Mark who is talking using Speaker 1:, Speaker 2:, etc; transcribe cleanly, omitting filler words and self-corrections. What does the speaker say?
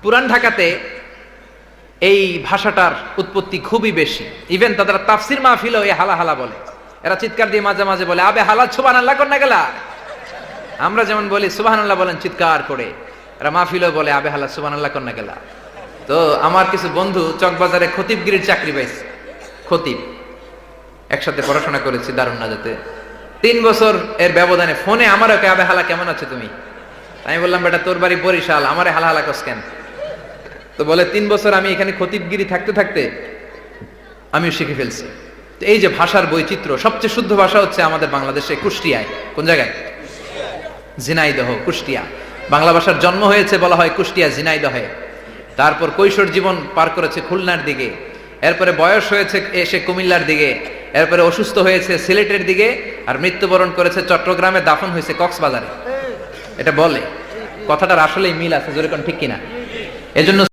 Speaker 1: পুরান ঢাকাতে এই ভাষাটার উৎপত্তি খুবই বেশি। ইভেন তাদের তাফসির মাহফিলও এই হালা হালা বলে। এরা চিৎকার দিয়ে মাঝে মাঝে বলে, আবে হালা সুবহানাল্লাহ কর না গেলা। আমরা যেমন বলি সুবহানাল্লাহ বলেন চিৎকার করে, এরা মাহফিলও বলে আবে হালা সুবহানাল্লাহ কর না গেলা। তো আমার কিছু বন্ধু চকবাজারে খতিবগিরির চাকরি পাইছে, খতিব, একসাথে পড়াশোনা করেছি দারুন নাজাতে। 3 বছর এর ব্যবধানে ফোনে আমারও কে, আবে হালা কেমন আছো তুমি? আমি বললাম বেটা তোর বাড়ি বরিশাল, আমারে হালা হালা কস কেন? তো বলে 3 বছর আমি এখানে খতিবগিরি থাকতে থাকতে আমিও শিখে ফেলছি। তো এই যে ভাষার বৈচিত্র্য, সবচেয়ে শুদ্ধ ভাষা হচ্ছে আমাদের বাংলাদেশে কুষ্টিয়ায়। কোন জায়গায়? ঝিনাইদহ, কুষ্টিয়া। বাংলা ভাষার জন্ম হয়েছে বলা হয় কুষ্টিয়া ঝিনাইদহে। তারপর কৈশোর জীবন পার করেছে খুলনার দিকে, এরপরে বয়স হয়েছে এসে কুমিল্লার দিকে, এরপরে অসুস্থ হয়েছে সিলেটের দিকে, আর মৃত্যুবরণ করেছে চট্টগ্রামে, দাফন হয়েছে কক্সবাজারে। এটা বলে, কথাটার আসলেই মিল আছে, জোরে কোন ঠিক কিনা? এজন্য